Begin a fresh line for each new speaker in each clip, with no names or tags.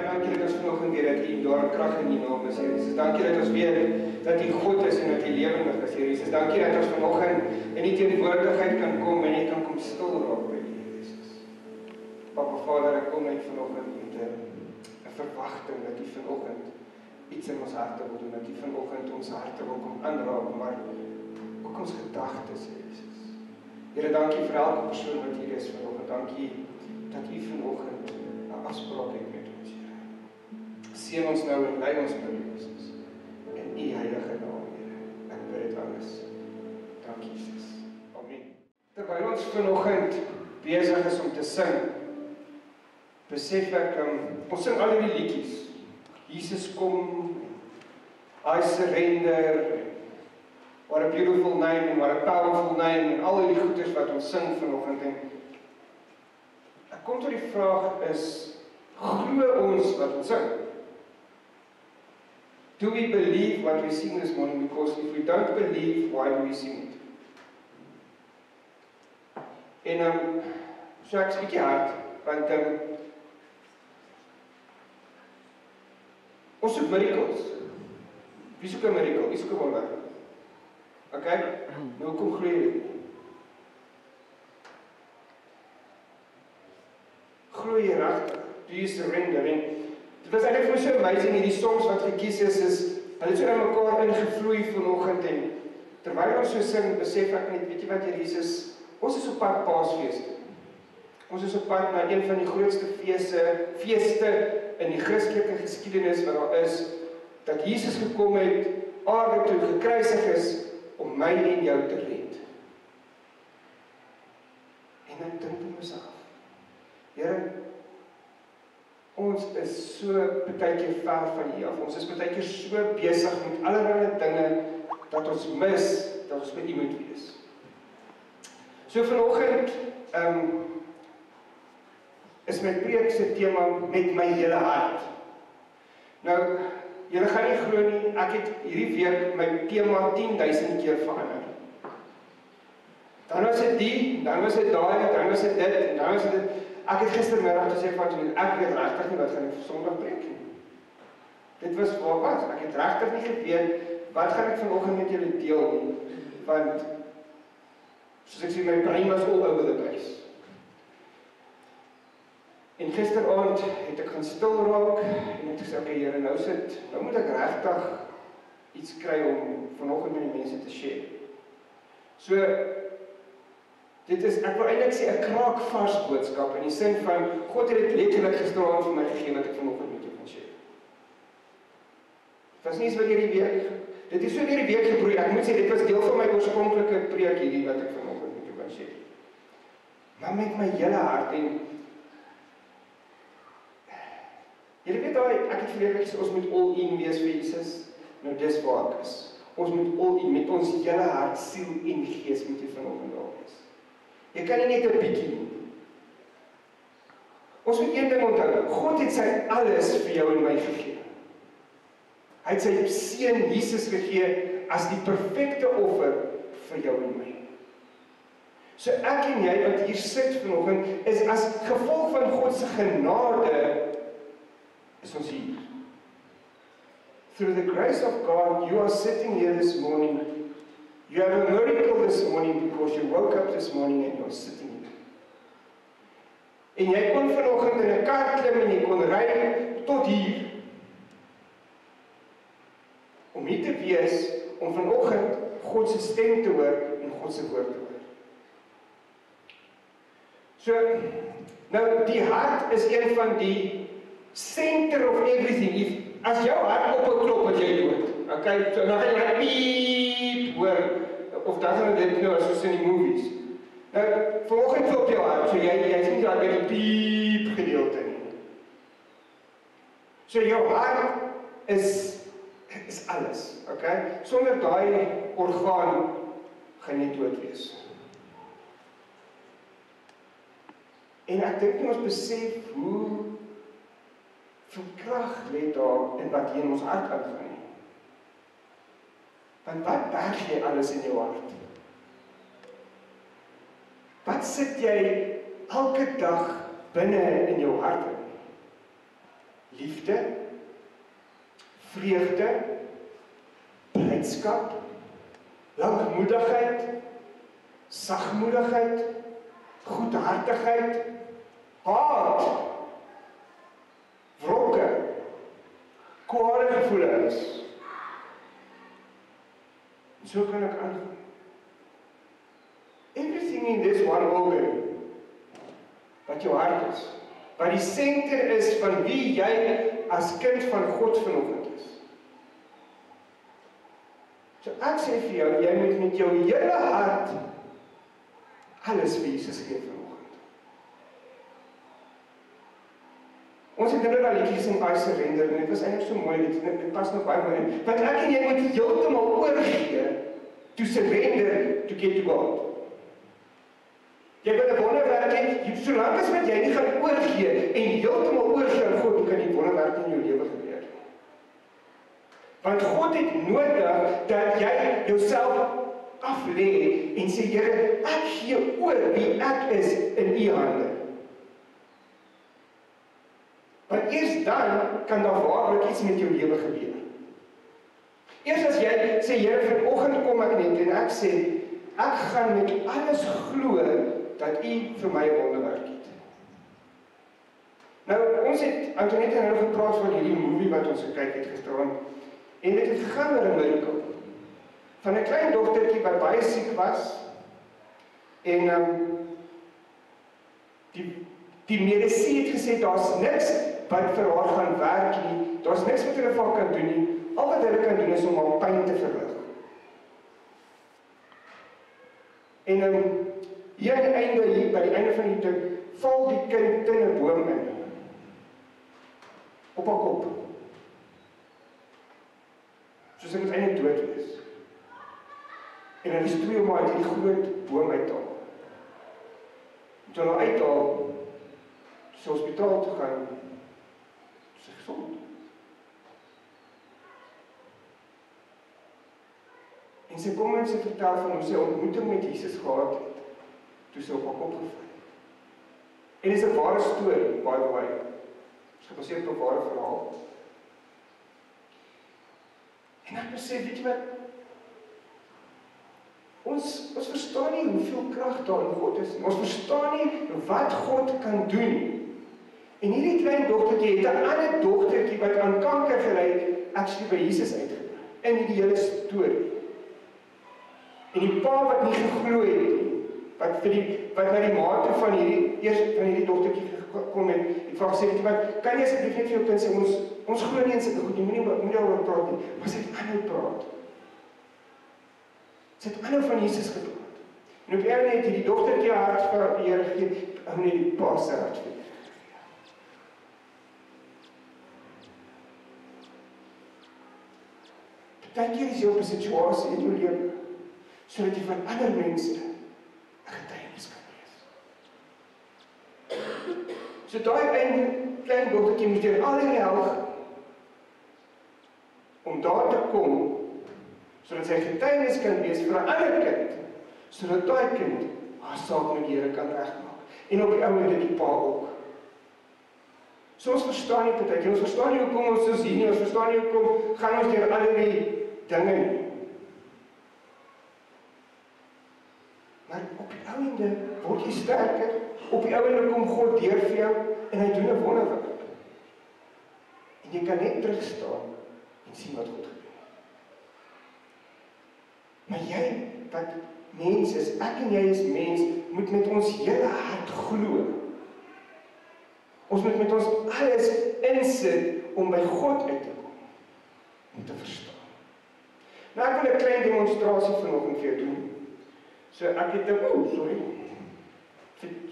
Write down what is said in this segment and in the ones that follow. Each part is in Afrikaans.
Baie dankie dat ons vanoggend weer dat U daar krag in U naam is, Here Jesus. Dankie dat ons weet dat U God is en dat U lewendig is, Here Jesus. Dankie dat ons vanoggend in U teenwoordigheid kan kom en U kan kom stil raak by U, Here Jesus. Papa Vader, ek kom net vanoggend met 'n verwagting dat U vanoggend iets in ons harte wil doen, dat U vanoggend ons harte wil kom aanraak, maar ook ons gedagtes, Here Jesus. Here, dankie vir elke persoon wat hier is vanoggend. Dankie dat U vanoggend 'n afspraak het met ons, Here. Seën ons nou en lei ons nou, Jesus. In U heilige naam, Here. Ek bid dit alles. Dankie, Jesus. Amen. Terwyl ons vanoggend besig is om te sing, besef ek, ons sing al die liedjies. Jesus kom, I surrender, what a beautiful name, and what a powerful name, en al die goeders wat ons sing vanoggend. En ek kom tot die vraag is, glo ons wat ons sing? Do we believe what we sing this morning? Because if we don't believe, why do we sing it? En so ek is bietjie hard, want ons soek miracles. Wie soek 'n miracle? Wie soek 'n wonder? Okay? Nou kom glo jy dit. Glo jy regtig? Do you surrender? En dit was eintlik vir my so amazing, hierdie songs wat gekies is hulle het so in mekaar ingevloei vanoggend, en terwyl ons so sing, besef ek net, weet jy wat, Here Jesus, ons is op pad Paasfees. Ons is op pad na een van die grootste feeste in die Christelike geskiedenis wat daar is, dat Jesus gekom het, aarde toe gekruisig is, om my en jou te red. En ek dink vir myself, Here, ons is so partykeer ver van U af, ons is partykeer so besig met allerlei dinge, dat ons mis, dat ons by U moet wees. So vanoggend, is my preek se tema met my hele hart. Nou, julle gaan nie glo nie, ek het hierdie week my tema 10.000 keer verander. Dan was dit die, dan was dit daai, dan was dit dit, en dan was dit dit. Ek het gistermiddag gesê van, ek weet regtig nie wat gaan ek vir Sondag preek nie. Dit was waar was, ek het regtig nie geweet, wat gaan ek vanoggend met julle deel nie, want, soos ek sê, my brein was all over the place. En gisteraand het ek gaan stil raak, en ek sê, okay, Here, nou moet ek regtig iets kry om vanoggend met die mense te share. So, dit is, ek wil eintlik sê, 'n kraakvars boodskap, in die sin van, God het dit letterlik gisteraand vir my gegee, wat ek vanoggend met jou kan share. Dit was nie iets wat hierdie week, dit is so hierdie week gebroei, ek moet sê, dit was deel van my oorspronklike preek hierdie, wat ek vanoggend met jou kan share. Maar met my hele hart, en julle weet daai, ek het verlede gesê, ons moet all in wees vir Jesus. Nou dis waar ek is. Ons moet all in, met ons hele hart, siel en gees moet jy vanoggend daar wees. Jy kan nie net 'n bietjie nie. Ons moet een ding onthou, God het sy alles vir jou en my gegee. Hy het sy seun Jesus gegee as die perfekte offer vir jou en my. So ek en jy wat hier sit vanoggend, is as gevolg van God se genade, is ons hier. Through the grace of God, you are sitting here this morning. You have a miracle this morning because you woke up this morning and you're sitting here. En jy kon vanoggend in 'n kar klim en jy kon ry tot hier. Om hier te wees, om vanoggend God se stem te hoor en God se woord te hoor. So, nou die hart is een van die center of everything. As jou hart op 'n klop as jy dood. Okay, so dan gaan jy piep hoor, of dan gaan dit nou soos in die movies. Nou, vanoggend klop jou hart, so jy sien daar by die piep gedeelte nie. So jou hart is alles, okay? Sonder daai orgaan gaan jy dood wees. En ek dink nie ons besef hoe veel krag lê daar in wat hier in ons hart aangaan nie. Want wat berg jy alles in jou hart? Wat sit jy elke dag binne in jou hart in? liefde, vreugde, blydskap, lankmoedigheid, sagmoedigheid, goedhartigheid, haat, wrokke, kwade gevoelens. En so kan ek aangaan. Everything in this one organ, wat jou hart is, wat die senter is van wie jy as kind van God vanoggend is. So ek sê vir jou, jy moet met jou hele hart alles vir Jesus gee vanoggend. Ons het nou al liedjies in I Surrender, en dit was eintlik so mooi, dit pas nog baie mooi, want ek en jy moet heeltemal oorgee, to surrender, to get to God. Jy kan 'n wonderwerk hê, solank as wat jy nie gaan oorgee en heeltemal oorgee aan God, kan die wonderwerk in jou lewe gebeur. Want God het nodig dat jy jouself aflê en sê, Here, ek gee oor wie ek is in U hande. Want eers dan kan daar waarlik iets met jou lewe gebeur. Eers as jy sê, Here, vanoggend kom ek net en ek sê, ek gaan met alles glo dat U vir my 'n wonderwerk het. Nou, ons het Antoinette en nou gepraat van hierdie movie wat ons gekyk het gisteraan, en dit het gegaan oor 'n miracle. Van 'n klein dogtertjie wat baie siek was, en die medisyne het gesê, daar's niks wat vir haar gaan werk nie, daar's niks wat hulle vir haar kan doen nie, al wat hulle kan doen is om haar pyn te verlig. En hier aan die einde, hier by die einde van die ding, val die kind in 'n boom in. Op haar kop. Soos hy moet eintlik dood wees. En hulle strooi hom uit die groot boom uithaal. Toe hulle uithaal, sy hospitaal toe gaan, sy gesond. En sy kom en sy vertel van hoe sy ontmoeting met Jesus gehad het, toe sy op haar kop geval. En dit is 'n ware storie, by the way. Dit is gebaseer op 'n ware verhaal. En ek besef, weet jy wat, ons verstaan nie hoeveel krag daar in God is. Ons verstaan nie wat God kan doen. En hierdie klein dogtertjie het 'n ander dogtertjie wat aan kanker gely het, actually by Jesus uitgebring. In die hele storie. En die pa wat nie geglo het nie, wat na die ma toe van hierdie dogtertjie gekom het, ek vra gesê, wat kan jy asseblief net vir jou kind sê, ons glo nie in sulke goed, jy moenie oor praat nie, maar sy het aanhou praat. Sy het aanhou van Jesus gepraat. En op een het die dogtertjie hart vir die Here gegee, en die pa se hart vir die Here. Partykeer is jy op 'n situasie in jou lewe, sodat jy van ander mense 'n getuienis kan wees. So daai klein dogtertjie moet deur al die hel om daar te kom, sodat sy getuienis kan wees vir 'n ander kind, sodat daai kind haar saak met die Here kan regmaak. En op die ouende die pa ook. So ons verstaan nie partykeer, ons verstaan nie hoekom ons so sien nie, ons verstaan nie hoekom gaan ons deur al die dinge nie. Maar op die ouende word jy sterker, op die ouende kom God deur vir jou, en hy doen 'n wonderwerk. En jy kan net terugstaan en sien wat God gedoen het. Maar jy, wat mens is, ek en jy is mens, moet met ons hele hart glo. Ons moet met ons alles insit om by God uit te kom, om te verstaan. Nou ek wil 'n klein demonstrasie vanoggend vir jou doen. So ek het vir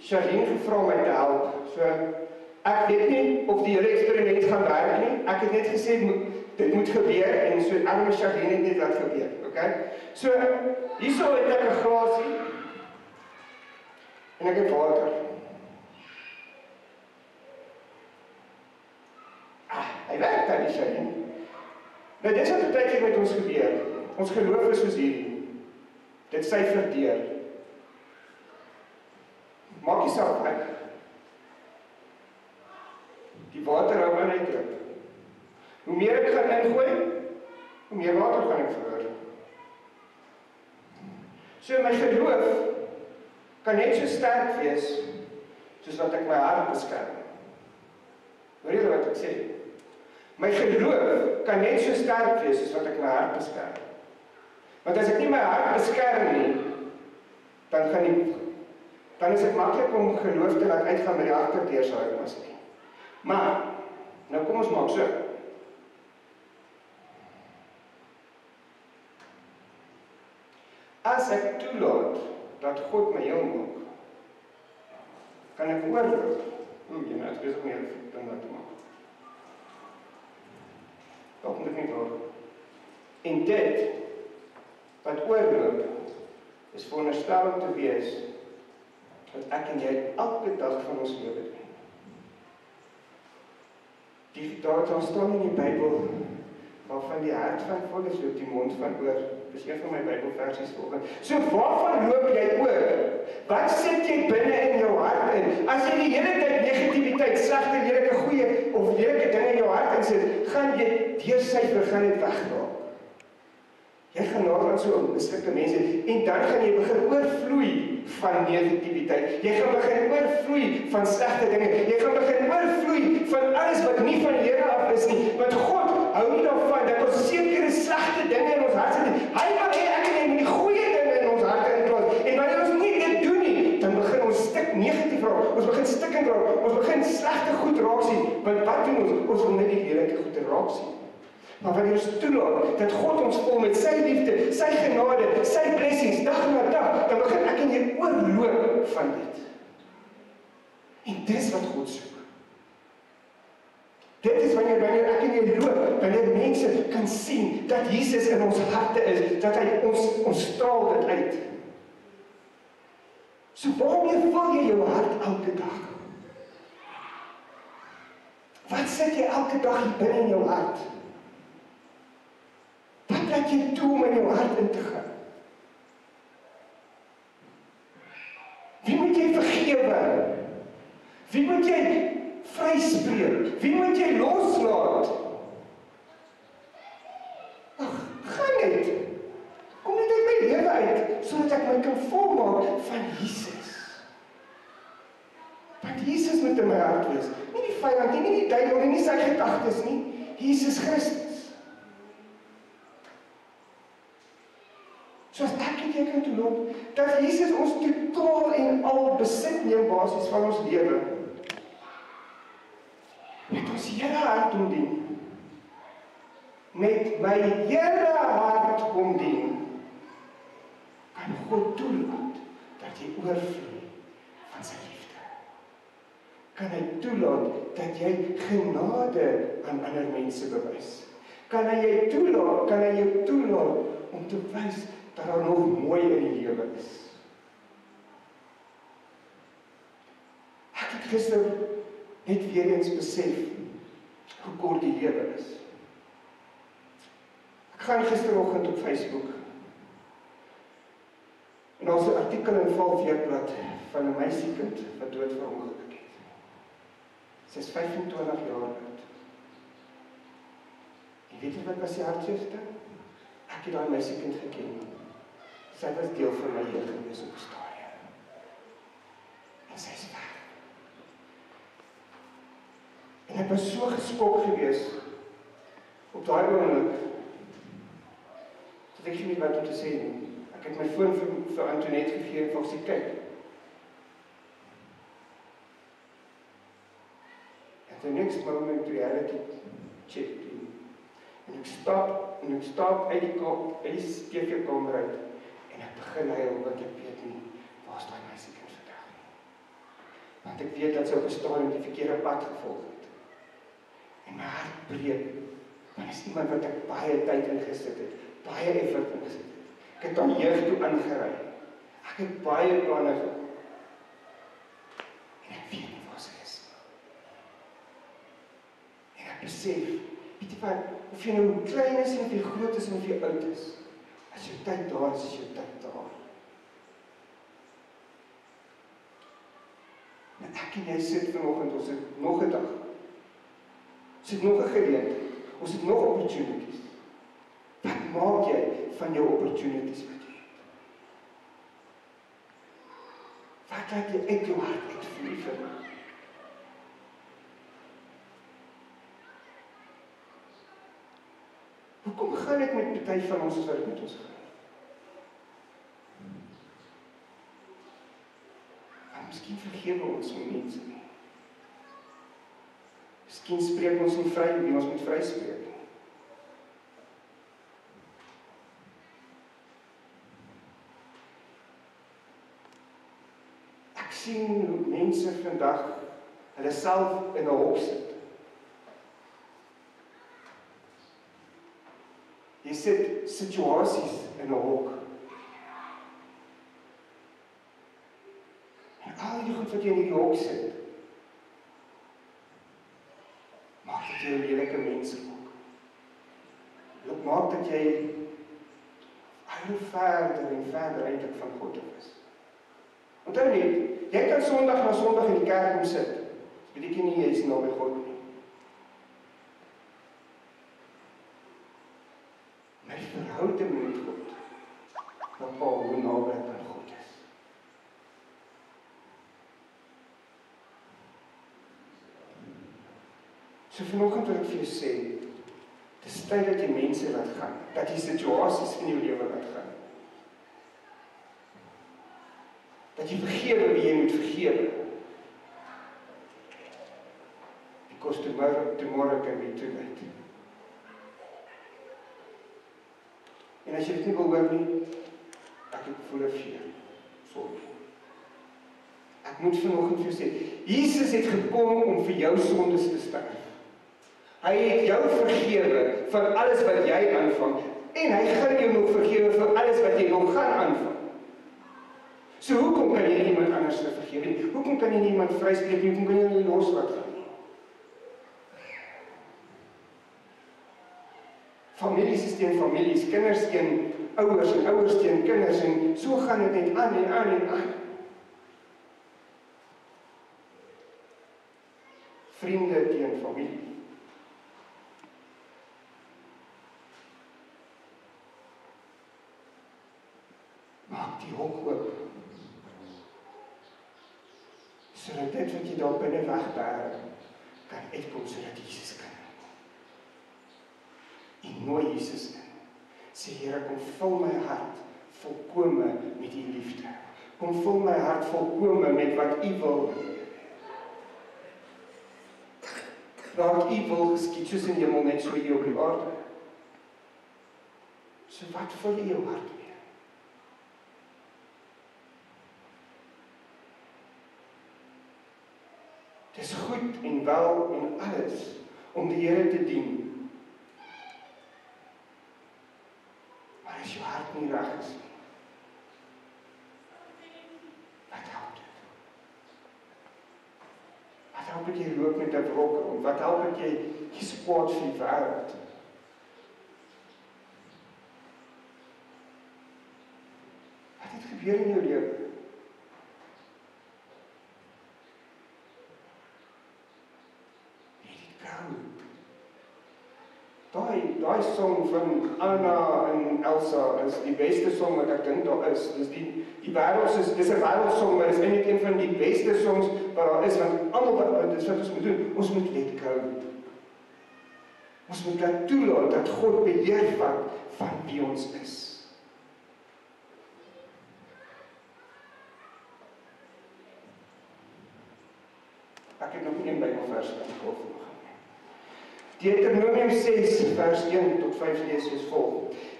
Charlene gevra om my te help. So ek weet nie of die hele eksperiment gaan werk nie. Ek het net gesê dit moet gebeur en so ek met Charlene het net laat gebeur, okay? So hierso het ek 'n glasie en ek het water. Hy werk dan die Charlene. Nou dit is wat partykeer met ons gebeur. Ons geloof is soos hierdie. Dit syfer deur. Maak jy saak uit. Die water hou aan uitdruk. meer ek gaan ingooi, hoe meer water gaan ek verloor. So my geloof kan net so sterk wees, soos wat ek my hart beskerm. Hoor jy wat ek sê? My geloof kan net so sterk wees, soos wat ek my hart beskerm. Want as ek nie my hart beskerm nie, dan is dit maklik om geloof te laat uitgaan met die agterdeur sal ek maar sê. Maar, nou kom ons maak so. As ek toelaat dat God my heel maak, kan ek oorloop. Jy is bezig met die ding wat te maak. Dat moet ek nie daar. En dit, wat oorloop, is veronderstel om te wees, wat ek en jy elke dag van ons lewe doen. Daar staan in die Bybel, waarvan die hart van vol is, loop die mond van oor. Dis een van my Bybelversies volgens. So waarvan loop jy oor? Wat sit jy binne in jou hart in? As jy die hele tyd negativiteit, slegte, lelike goeie, of lelike dinge in jou hart insit, gaan jy deursyfer, gaan dit wegdraak. Jy gaan nagaan so mislukte mense, en dan gaan jy begin oorvloei van negativiteit. Jy gaan begin oorvloei van slegte dinge. Jy gaan begin oorvloei van alles wat nie van die Here af is nie. Want God hou nie daarvan dat ons sekere slegte dinge in ons hart sit. Hy wil hê ek en jy moet die goeie dinge in ons hart inplaas. En wanneer ons nie dit doen nie, dan begin ons stik negatief raak. Ons begin stikkend raak. Ons begin slegte goed raak sien. Want wat doen ons? Ons wil net die lelike goed raak sien. Maar wanneer ons toelaat dat God ons vol met sy liefde, sy genade, sy blessings, dag na dag, dan begin ek en jy oorloop van dit. En dis wat God soek. Dit is wanneer ek en jy loop, wanneer mense kan sien dat Jesus in ons harte is, dat hy ons straal dit uit. So waarmee vul jy jou hart elke dag? Wat sit jy elke dag hier binne in jou hart? Wat laat jy toe om in jou hart in te gaan? Wie moet jy vergewe? Wie moet jy vryspreek? Wie moet jy loslaat? Ag, gaan net. Kom net uit my lewe uit, sodat ek my kan volmaak van Jesus. Want Jesus moet in my hart wees. Nie die vyand nie, nie die duiwel nie, nie sy gedagtes nie. Jesus Christus. Soos ek en jy kan toelaat, dat Jesus ons totaal en al besit neem basis van ons lewe. Met ons hele hart om dien. Met my hele hart om dien. Kan God toelaat dat jy oorvloei van sy liefde. Kan hy toelaat dat jy genade aan ander mense bewys. Kan hy jou toelaat om te wys dat daar nog mooi in die lewe is. Ek het gister net weer eens besef hoe kort die lewe is. Ek gaan gisteroggend op Facebook en daar is 'n artikel in Valweekblad van 'n meisiekind wat dood verongeluk het. Sy is 25 jaar oud. En weet jy wat was die hartseerste? Ek het daai meisiekind geken. Sy was deel van my lewe gewees op 'n stadium. En sy is weg. En ek was so geskok gewees op daai oomblik. Dat ek nie weet wat om te sê nie. Ek het my foon vir Antoinette gegee en vir sy kyk. At the next moment reality checked in. En ek stap uit die TV-kamer uit. En ek begin huil, want ek weet nie, waar is daai meisiekind vandag nie. Want ek weet dat sy op 'n stadium die verkeerde pad gevolg het. En my hart breek, want is iemand wat ek baie tyd ingesit het, baie effort ingesit het. Ek het aan jeug toe aangery. Ek het baie planne gehad. En ek weet nie waar sy is. En ek besef, weet jy wat, of jy nou klein is en of jy groot is en of jy oud is, as jou tyd daar is jou tyd daar. En ek en jy sit vanoggend, ons het nog 'n dag. Ons het nog 'n geleentheid Ons het nog opportunities. Wat maak jy van jou opportunities wat jy het? Wat laat jy uit jou hart uitvloei vandag? Hoekom gaan dit met party van ons as wat dit met ons gaan? Want miskien vergewe ons nie mense nie. Miskien spreek ons nie vry wie ons moet vryspreek nie. Ek sien hoe mense vandag hulle self in 'n hok sit. Jy sit situasies in 'n hok. En al die goed wat jy in die hok sit, maak dat jy 'n lelike mens word. Dit maak dat jy al verder en verder eintlik van God af is. Onthou net, jy kan Sondag na Sondag in die kerk kom sit. Beteken nie jy is naby God nie. Maar die verhouding met God bepaal hoe naby ek aan God is. So vanoggend wil ek vir jou sê, dit is tyd dat jy mense laat gaan, dat jy situasies in jou lewe laat gaan. Dat jy vergewe wie jy moet vergewe. Because tomorrow can be too late. En as jy dit nie wil hoor nie, ek voel vir jou. Sorry. Ek moet vanoggend vir jou sê, Jesus het gekom om vir jou sondes te sterf. Hy het jou vergewe van alles wat jy aanvang, en hy gaan jou nog vergewe vir alles wat jy nog gaan aanvang. So hoekom kan jy iemand anders vergewe nie? Hoekom kan jy iemand vryspreek nie? Hoekom kan jy nie los laat gaan nie? Families is teen families, kinders teen ouers en ouers teen kinders, en so gaan dit net aan en aan en aan. Vriende teen familie. Maak die hok oop. Sodat dit wat jy daar binne wegberg, kan uitkom sodat Jesus kan. En nooi Jesus in. Sê, Here, kom vul my hart volkome met die liefde. Kom vul my hart volkome met wat U wil. Laat U wil geskied soos in die hemel, net so hier op die aarde. So wat vul U jou hart mee? Het is goed en wel en alles om die Here te dien. Maar as jou hart nie reg is nie, wat help dit? Wat help het jy loop met 'n wrok rond? Wat help het jy kwaad vir die wêreld? Wat het gebeur in jou lewe? Daai song van Anna en Elsa is die beste song wat ek dink daar is. Dis die wêreld, dis 'n wêreldsong, maar dis eintlik een van die beste songs wat daar is, want almal dis wat ons moet doen. Ons moet let go. Ons moet laat toelaat dat God beheer vat van wie ons is. Ek het nog een Bybelvers wat ek wil volg. Deuteronomium 6 vers 1 tot 5 lees soos volg.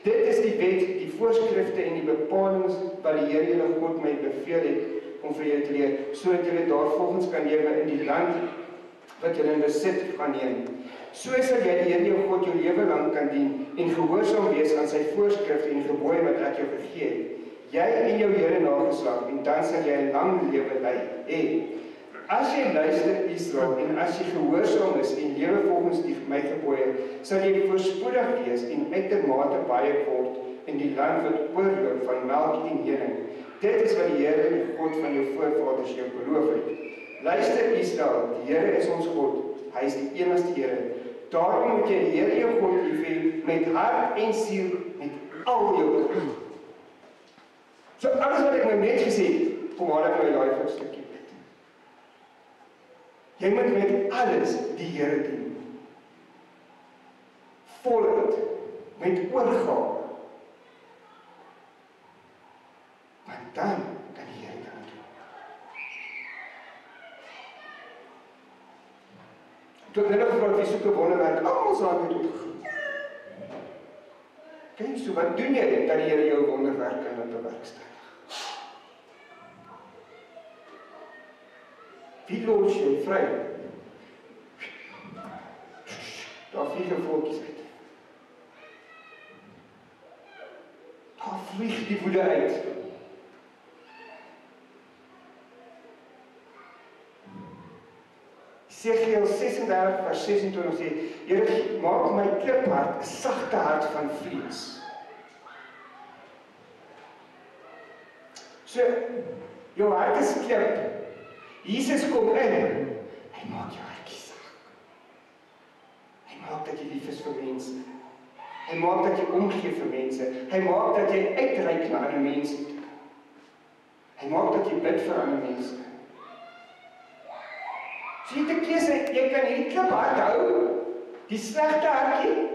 Dit is die wet, die voorskrifte en die bepalings wat die Here julle God my beveel het om vir julle te leer, sodat julle daarvolgens kan lewe in die land wat julle in besit gaan neem. So sal jy die Here jou God jou lewe lang kan dien en gehoorsaam wees aan sy voorskrifte en gebooie wat ek jou gegee het. Jy en jou Here nageslag, en dan sal jy 'n lang lewe lei. As jy luister Israel, en as jy gehoorsaam is en lewe volgens my gebooie, sal jy voorspoedig wees en uitermate baie word in die land wat oorloop van melk en honing. Dit is wat die Here, die God van jou voorvaders jou beloof het. Luister Israel, die Here is ons God, hy is die enigste Here. Daarom moet jy die Here jou God lief hê met hart en siel, met al jou krag. So alles wat ek nou net gesê het, kom haal ek nou daai vir 'n stukkie uit. Jy moet met alles die Here dien. Voluit, met oorgawe. Want dan kan die Here dit doen. Toe net gevra wie soek 'n wonderwerk, almal sal dit doen. Kyk, so wat doen jy dat die Here jou wonderwerk kan bewerkstellig? Wie los jy vry? Daar vlieg voeltjies uit. Daar vlieg die woede uit. Esegiel 36 vers 26 sê, Here, maak my kliphart 'n sagte hart van vlees. So, jou hart is klip. Jesus kom in. Hy maak jou hartjie sag. Hy maak dat jy lief is vir mense. Hy maak dat jy omgee vir mense. Hy maak dat jy uitreik na ander mense toe. Hy maak dat jy bid vir ander mense. So jy het 'n keuse, jy kan hierdie klip hart hou, die slegte hartjie,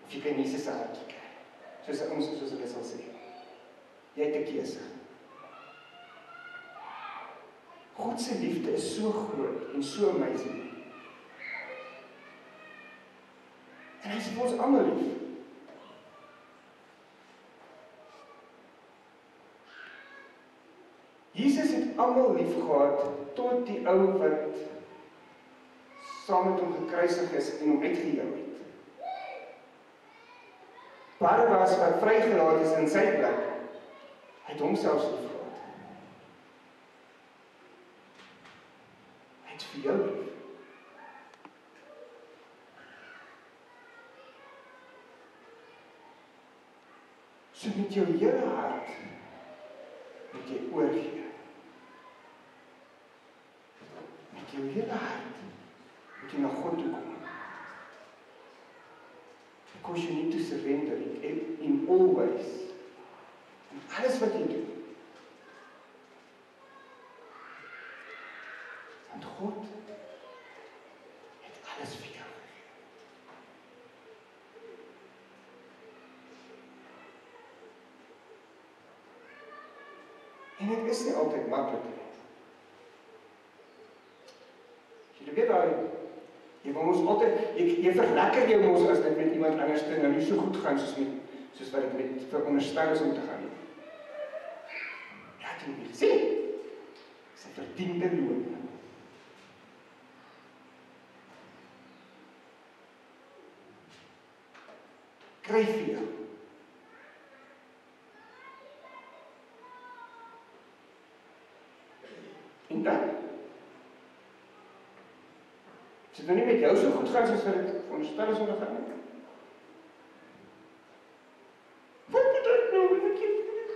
of jy kan Jesus se hartjie kry. Soos hulle sal sê. Jy het 'n keuse. God se liefde is so groot en so amazing. En hy is vir ons almal lief. Jesus het almal lief gehad tot die ou wat saam met hom gekruisig is en hom uitgejou het. Barabbas wat vrygelaat is in sy plek, het homself lief gehad. Hy het vir jou lief. So met jou hele hart moet jy oorgee. Met jou hele hart moet jy na God toe kom. Because you need to surrender in all ways. In alles wat jy doen. Want God het alles vir jou gegee. En dit is nie altyd maklik nie. Jy weet daai, jy wil ons altyd, jy verlekker jou mos as dit met iemand anders nou nie so goed gaan soos wat dit met veronderstel is om te gaan. Ja, het jy nie gesien? Dis 'n verdiende loon. Kry vir jou. En dan? As dit nou nie met jou so goed gaan soos wat dit veronderstel is om te gaan nie. Wat moet ek nou met die kind doen?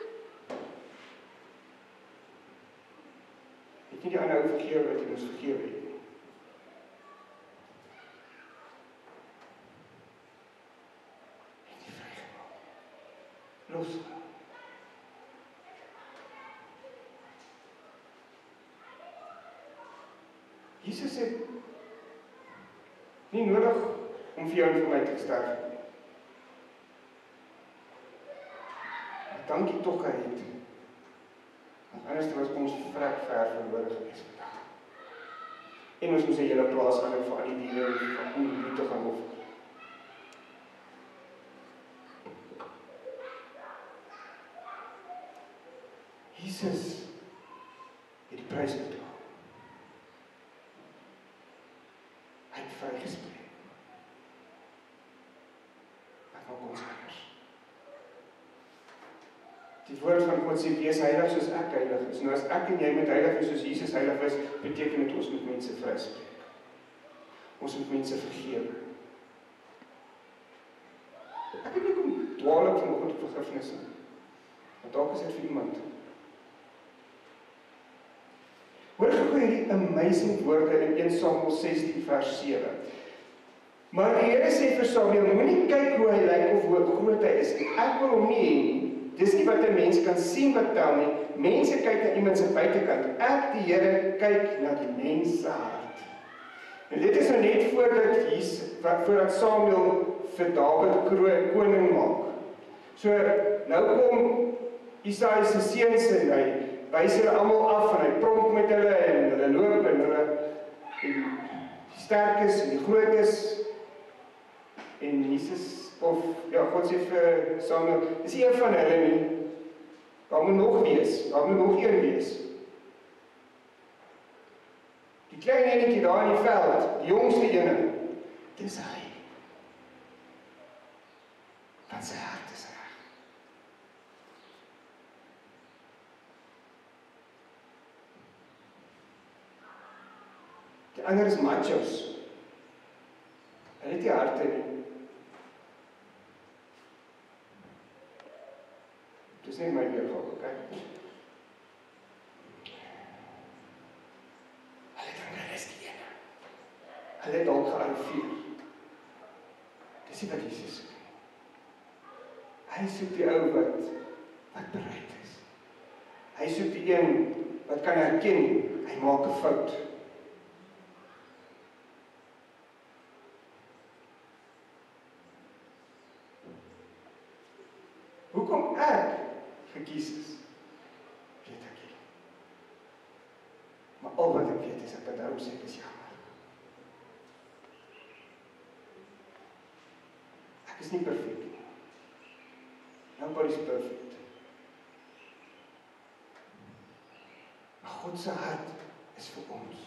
Het nie die ander ou vergewe wat jy ons vergewe het nie. Het nie vrygemaak. Losgelaat. Jesus het nie nodig om vir jou en vir my te sterf nie. Dankie tog hy het. Want anders was ons vrek ver verlore gewees vandag. En ons moes 'n hele plaas aan vir al die diere om bloed te gaan offer. Jesus het die prys betaal. Hy het vrygespreek. Wat maak ons anders? Die woord van God sê, wees heilig soos ek heilig is. Nou as ek en jy met heilig is soos Jesus heilig is, beteken dit ons moet mense vryspreek. Ons moet mense vergewe. Ek het nie kom dwaal ek van God vergifnis nie. Want dalk is dit vir iemand. Hoor gou hierdie amazing woorde in 1 Samuel 16 vers 7. Maar die Here sê vir Samuel, moenie kyk hoe hy lyk of hoe groot hy is nie. Ek wil hom nie hê nie. Dis nie wat 'n mens kan sien wat tel nie. Mense kyk na iemand se buitekant. Ek, die Here, kyk na die mens se hart. En dit is nou net voordat Samuel vir Dawid koning maak. So, nou kom Isaai se seuns en hy wys hulle almal af en hy pronk met hulle en hulle loop en hulle sterk is en die groot is. En Jesus, God sê vir Samuel, dis nie een van hulle nie. Daar moet nog wees, daar moet nog een wees. Die klein enetjie daar in die veld, die jongste ene, dis hy. Want sy hart is reg. Die ander is machos. Hulle het die harte nie. Dis nie my weergawe, okay? Hulle dink hulle is die ene. Hulle het dalk gearriveer. Dis nie wat Jesus soek nie. Hy soek die ou wat bereid is. Hy soek die een wat kan herken, hy maak 'n fout. Hoekom ek gekies is, weet ek nie. Maar al wat ek weet is, ek kan daarom sê, ek is jammer. Ek is nie perfect nie. Nobody's perfect. Maar God se hart is vir ons.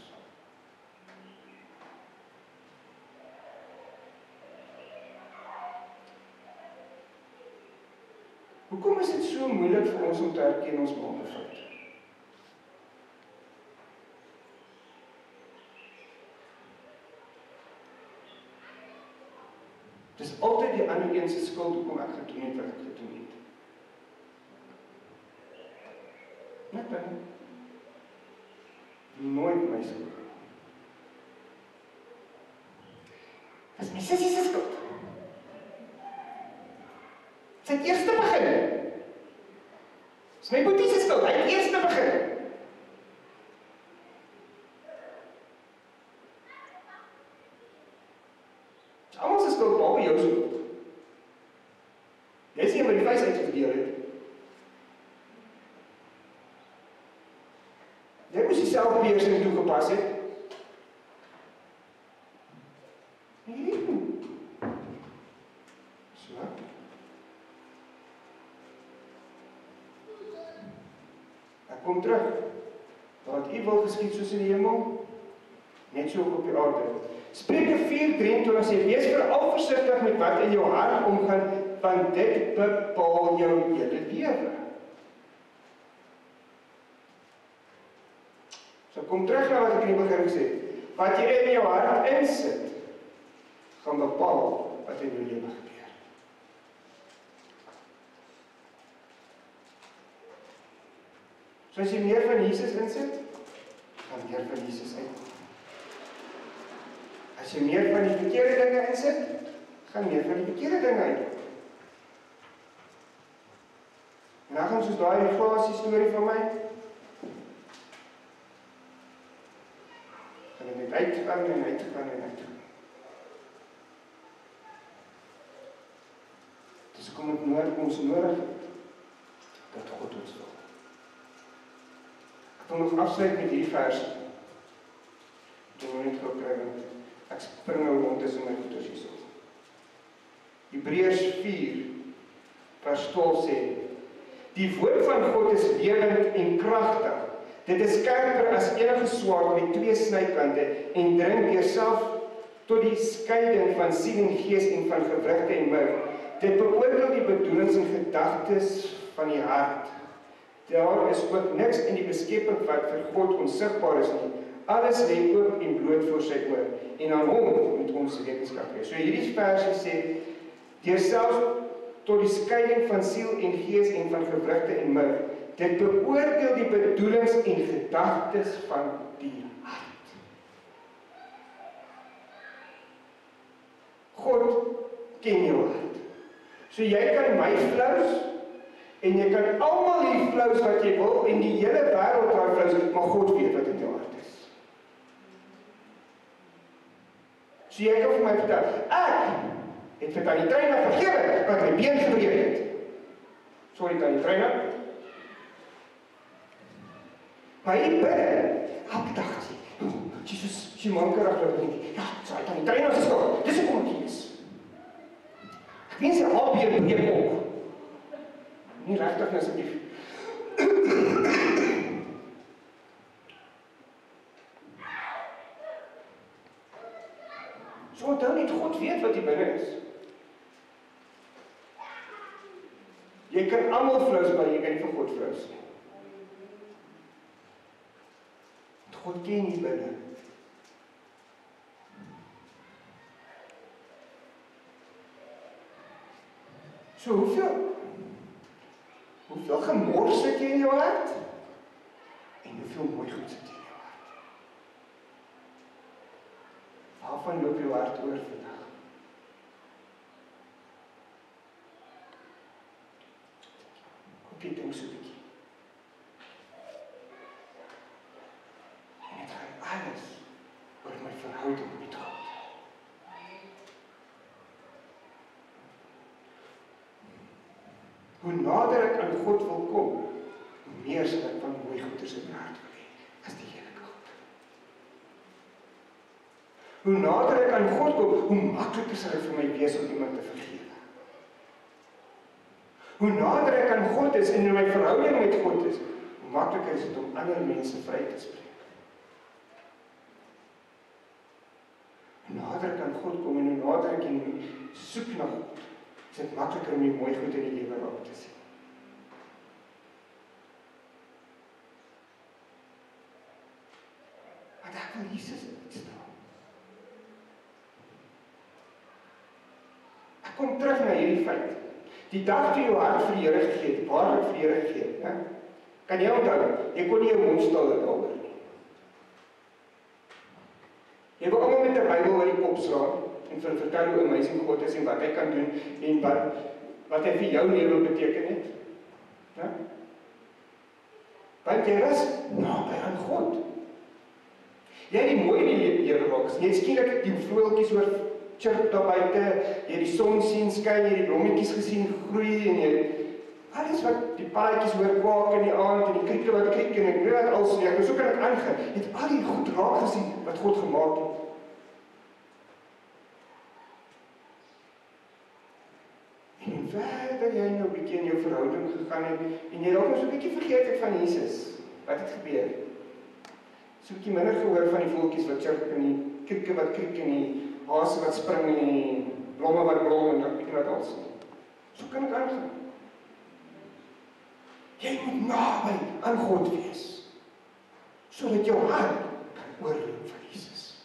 Hoekom is dit so moeilik vir ons om te herken ons maak 'n fout? Dis altyd die ander een se skuld hoekom ek gedoen het wat ek gedoen het. Net dan. Nooit my skuld. Dis my sussie se skuld. Sy het eers begin. Dis my boetie se skuld, hy het eers begin. Dis almal se skuld, behalwe jou skuld. Jy is nie wat die wys uitgedeel het. Jy moes die selfbeheersing toegepas het. Kom terug, want U wil geskied soos in die hemel, net so op die aarde. Spreuke 4:23 sê, wees veral versigtig met wat in jou hart omgaan, want dit bepaal jou hele lewe. So kom terug na wat ek in die begin gesê het. Wat jy in jou hart insit, gaan bepaal wat in jou lewe gebeur. So as jy meer van Jesus insit, gaan meer van Jesus uit. As jy meer van die verkeerde dinge insit, gaan meer van die verkeerde dinge uit. En dan gaan soos daai inflasie storie van my, gaan dit net uitgaan en uitgaan en uitgaan. Dus kom het ons nodig dat God ons wil. Ek wil nog afsluit met hierdie vers. Ek wil net gou kry, want ek spring nou rond tussen my goeders hierso. Hebreërs 4 vers 12 sê, die woord van God is lewend en kragtig. Dit is skerper as enige swaard met 2 snykante en dring deurself tot die skeiding van siel en gees en van gewrigte en murg. Dit beoordeel die bedoelings en gedagtes van die hart. Daar is ook niks in die beskeping wat vir God onsigbaar is nie. Alles lê oop en bloot voor sy oë en aan hom moet ons rekenskap gee. So hierdie versie sê, deur selfs tot die skeiding van siel en gees en van gewrigte en murg. Dit beoordeel die bedoelings en gedagtes van die hart. God ken jou hart. So jy kan my flous, en jy kan almal die flous wat jy wil, en die hele wêreld daai flous, maar God weet wat in jou hart is. So jy kan vir my vertel, ek het vir Tannie Treina vergewe, wat my been gebreek het. Sorry Tannie Treina. Maar hier binne, elke dag sê, Jesus, sy mankerig dat ek denk, ja, sy Tannie Treina se skuld, dis hoe kom ek is. Ek weet sy al been breek ook. Nie regtig nie asseblief. So onthou net, God weet wat hier binne is. Jy kan almal flous, maar jy kan nie vir God flous nie. God ken hier binne. So hoeveel gemors sit jy in jou hart? En hoeveel mooi goed sit jy in jou hart? Waarvan loop jou hart oor vandag? Kom jy dink so 'n bietjie. En het gaan alles oor my verhouding met God. Hoe nader ek aan God wil kom, hoe meer sal ek van mooi goeders in my hart wil hê, as die heerlike God. Hoe nader ek aan God kom, hoe makliker sal dit vir my wees om iemand te vergewe. Hoe nader ek aan God is en in my verhouding met God is, hoe makliker is dit om ander mense vry te spreek. Hoe nader ek aan God kom en hoe nader ek en soek na God, is dit makliker om die mooi goed in die lewe raak te sien. Want ek wil Jesus uitstaan. Ek kom terug na hierdie feit. Die dag toe jou hart vir die Here gegee het, waarlik vir die Here gegee het, né? Kan jy onthou, jy kon nie jou mond stil daaroor nie. Jy wil almal met 'n Bybel oor die kop slaan en vertel hoe amazing God is en wat hy kan doen en wat hy vir jou lewe beteken het. Ja? Want jy was naby aan God. Jy het die mooi in die lewe raak. Jy skielik die voeltjies oor chirp daar buite, jy die son sien skyn, jy die blommetjies gesien groei en jy alles wat die paadjies hoor kwak in die aand en die krieke wat kriek en ek weet wat als ek so kan ek aangaan. Jy het al die goed raak gesien wat God gemaak het. En verder jy nou 'n bietjie in jou verhouding gegaan het en jy dalk so 'n bietjie vergeet het van Jesus. Wat het gebeur? So 'n bietjie minder gehoor van die voeltjies wat chirp en die krieke wat kriek en die hase wat spring en die blomme wat blom en dan bietjie wat als. So kan ek aangaan. Jy moet naby aan God wees, sodat jou hart kan oorloop vir Jesus.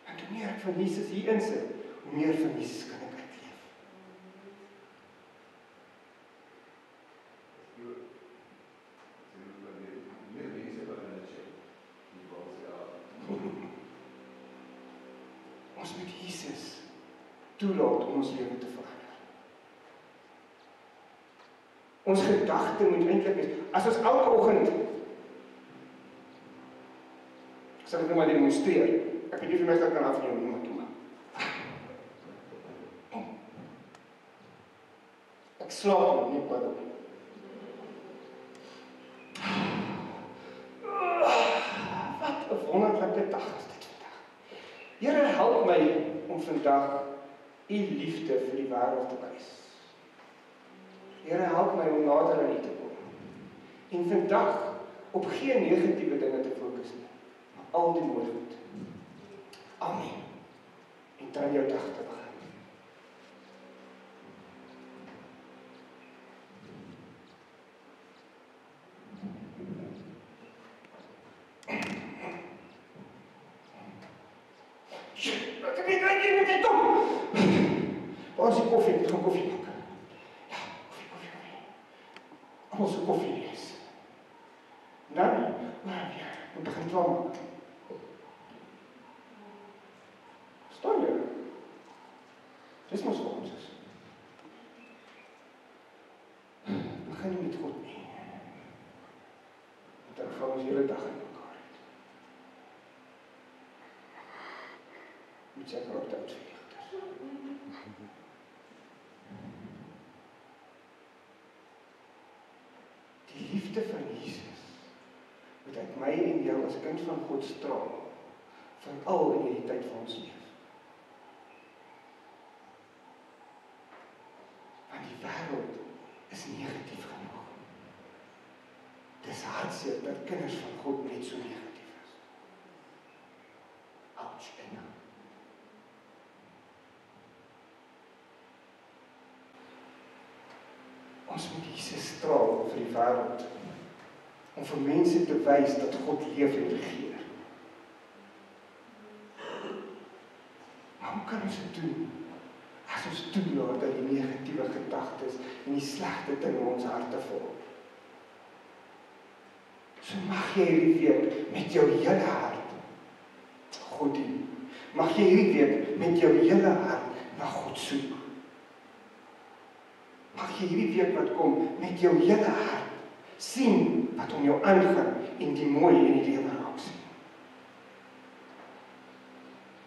En hoe meer ek van Jesus hier insit, hoe meer van Jesus kan ek uitleef. Ons moet Jesus toelaat om ons lewe te verander. Ons gedagte moet eintlik wees, as ons elke oggend, sal ek nou maar demonstreer, ek weet nie vir my dat kan afneem, maar toe maar. Ek slaap nie, pardon. Wat 'n wonderlike dag is dit vandag. Here, help my om vandag U liefde vir die wêreld te wys. Here, help my om nader aan U te kom. En vandag op geen negatiewe dinge te fokus nie, maar al die mooi goed. Amen. En dan jou dag te begin. Wat heb je met dit dom? Waar is die koffie? Ik ga koffie maken. Ja, koffie. Allemaal zo'n koffie lees. Dan, ja, we beginnen wel maken. Dis mos vir ons is. Begin nie met God nie. Want dan val ons hele dag in mekaar uit. Moet seker op tyd vir Goeie. Die liefde van Jesus moet uit my en jou as kind van God straal, veral in hierdie tyd van ons lewe. Want die wêreld is negatief genoeg. Dis hartseer dat kinders van God net so negatief is. Ouch, Anna. Ons moet Jesus straal vir die wêreld, om vir mense te wys dat God leef en regeer. Maar hoe kan ons dit doen, as ons toelaat dat die negatiewe gedagtes en die slegte dinge in ons harte volg? So mag jy hierdie week met jou hele hart God dien. Mag jy hierdie week met jou hele hart na God soek. Mag jy hierdie week wat kom met jou hele hart sien wat om jou aangaan en die mooi in die lewe raak sien.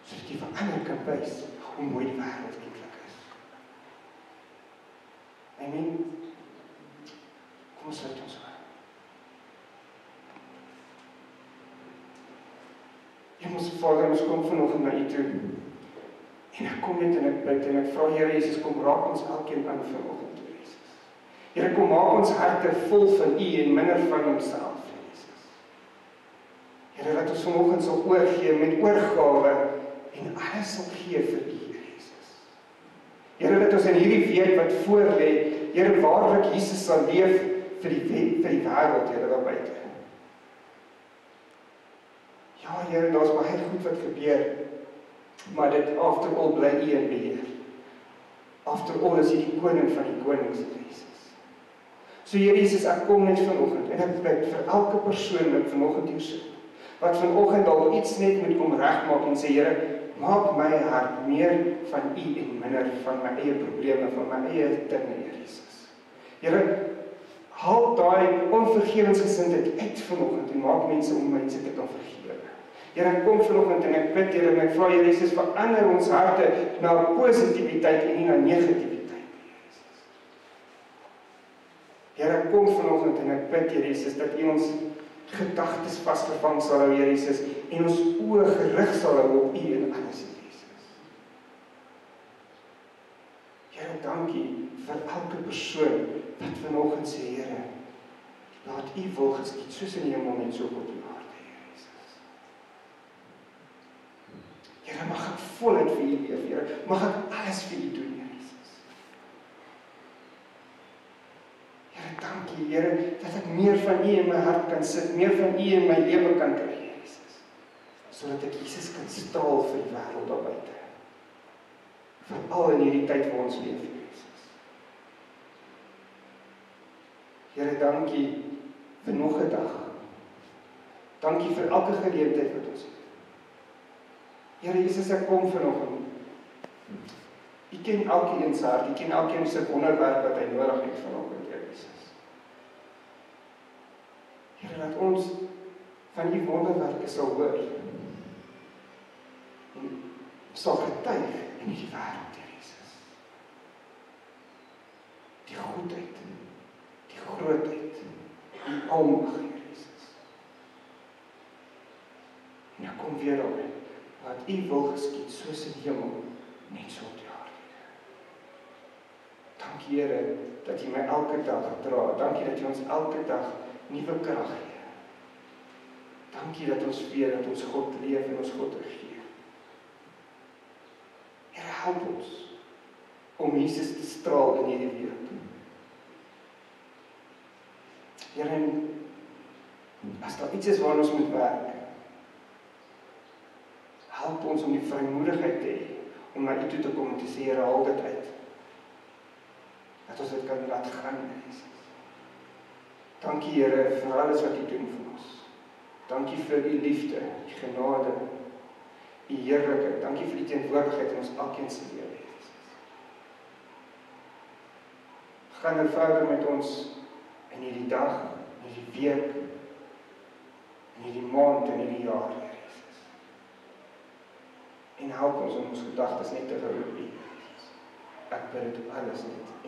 Sodat jy vir ander kan wys hoe mooi die wêreld eintlik is. Amen. Kom ons sluit ons aan. Hemelse Vader, ons kom vanoggend na U toe. En ek kom net en ek bid en ek vra Here Jesus, kom raak ons elkeen aan vanoggend. Here, kom maak ons harte vol van U en minder van onsself, Jesus. Here, dat ons vanoggend sal oorgee met oorgawe en alles sal gee vir U, Jesus. Here, dat ons in hierdie week wat voor lê, Here, waarlik Jesus sal leef vir die wêreld, Here, daar buite. Ja, Here, daar's baie goed wat gebeur, maar dit after all bly U in beheer. After all is U die koning van die konings, Jesus. So Here Jesus, ek kom net vanoggend en ek bid vir elke persoon wat vanoggend hier sit, wat vanoggend dalk iets net moet kom regmaak en sê, Here, maak my hart meer van U en minder van my eie probleme, van my eie dinge, Here Jesus. Here, haal daai onvergewensgesindheid uit vanoggend en maak mense om mense te kan vergewe. Here, ek kom vanoggend en ek bid, Here, en ek vra Here Jesus, verander ons harte na positiwiteit en nie na negativiteit. Here, ek kom vanoggend en ek bid, Here Jesus, dat U ons gedagtes vasgevang sal hou, Here Jesus, en ons oë gerig sal hou op U en alles, Here Jesus. Here, dankie vir elke persoon wat vanoggend sê, Here, laat U wil geskied, soos in die hemel net so op die aarde, Here Jesus. Here, mag ek voluit vir U leef, Here, mag ek alles vir U doen, Here Jesus. Dankie, Here, dat ek meer van U in my hart kan sit, meer van U in my lewe kan kry, Jesus. Sodat ek Jesus kan straal vir die wêreld daar buite. Veral in hierdie tyd waar ons leef, Jesus. Here, dankie vir nog 'n dag. Dankie vir elke geleentheid wat ons het. Here Jesus, ek kom vanoggend. U ken elkeen se hart, U ken elkeen se wonderwerk wat hy nodig het vanoggend, Here Jesus. Here, laat ons van U wonderwerke sal hoor. En sal getuig in die wêreld, Here Jesus. Die goedheid, die grootheid, die almag, Here Jesus. En ek kom weer daarby, laat U wil geskied, soos in die hemel, net so op die aarde. Dankie, Here, dat U my elke dag dra. Dankie dat U ons elke dag nuwe krag gee. Dankie dat ons weet dat ons God leef en ons God regeer. Here, help ons om Jesus te straal in hierdie week. Here, as daar iets is waar ons moet werk, help ons om die vrymoedigheid te hê, om na U toe te kom en te sê, Here, haal dit uit. Dat ons dit kan laat gaan, Jesus. Dankie, Here, vir alles wat U doen vir ons. Dankie vir U liefde, U genade, U heerlikheid. Dankie vir die teenwoordigheid in ons elkeen se lewe, Jesus. Gaan nou verder met ons in hierdie dag, in hierdie week, in hierdie maand, in hierdie jaar, Here Jesus. En help ons om ons gedagtes net te hou op U, Jesus. Ek bid dit alles net